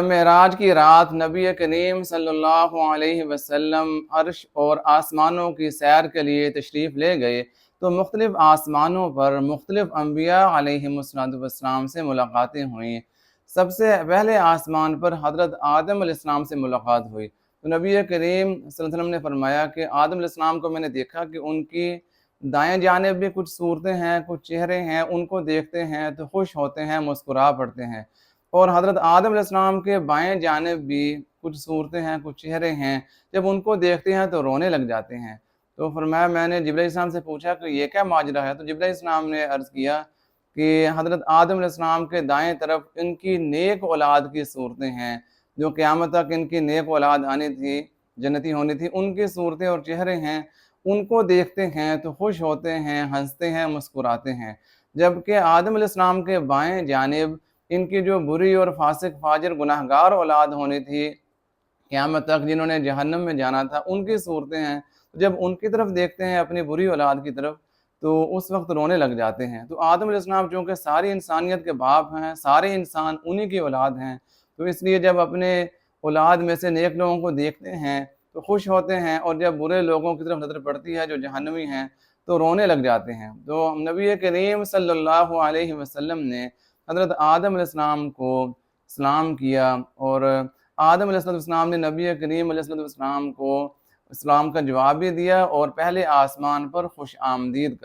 معراج کی رات نبی کریم صلی اللہ علیہ وسلم عرش اور آسمانوں کی سیر کے لیے تشریف لے گئے تو مختلف آسمانوں پر مختلف انبیاء علیہم السلام سے ملاقاتیں ہوئیں۔ سب سے پہلے آسمان پر حضرت آدم علیہ السلام سے ملاقات ہوئی تو نبی کریم صلی اللہ علیہ وسلم نے فرمایا کہ آدم علیہ السلام کو میں نے دیکھا کہ ان کی دائیں جانب بھی کچھ صورتیں ہیں، کچھ چہرے ہیں، ان کو دیکھتے ہیں تو خوش ہوتے ہیں، مسکرا پڑتے ہیں، اور حضرت آدم علیہ السلام کے بائیں جانب بھی کچھ صورتیں ہیں، کچھ چہرے ہیں، جب ان کو دیکھتے ہیں تو رونے لگ جاتے ہیں۔ تو فرمایا میں نے جبرائیل علیہ السلام سے پوچھا کہ یہ کیا ماجرا ہے؟ تو جبرائیل علیہ السلام نے عرض کیا کہ حضرت آدم علیہ السلام کے دائیں طرف ان کی نیک اولاد کی صورتیں ہیں، جو قیامت تک ان کی نیک اولاد آنی تھی، جنتی ہونی تھی، ان کی صورتیں اور چہرے ہیں، ان کو دیکھتے ہیں تو خوش ہوتے ہیں، ہنستے ہیں، مسکراتے ہیں۔ جبکہ آدم علیہ السلام کے بائیں جانب ان کی جو بری اور فاسق فاجر گناہگار اولاد ہونی تھی قیامت تک، جنہوں نے جہنم میں جانا تھا، ان کی صورتیں ہیں۔ جب ان کی طرف دیکھتے ہیں، اپنی بری اولاد کی طرف، تو اس وقت رونے لگ جاتے ہیں۔ تو آدم علیہ السلام چونکہ ساری انسانیت کے باپ ہیں، سارے انسان انہی کی اولاد ہیں، تو اس لیے جب اپنے اولاد میں سے نیک لوگوں کو دیکھتے ہیں تو خوش ہوتے ہیں، اور جب برے لوگوں کی طرف نظر پڑتی ہے جو جہنمی ہیں تو رونے لگ جاتے ہیں۔ تو نبی کریم صلی اللہ علیہ وسلم نے حضرت آدم علیہ السلام کو سلام کیا، اور آدم علیہ السلام نے نبی کریم علیہ السلام کو اسلام کا جواب بھی دیا اور پہلے آسمان پر خوش آمدید کا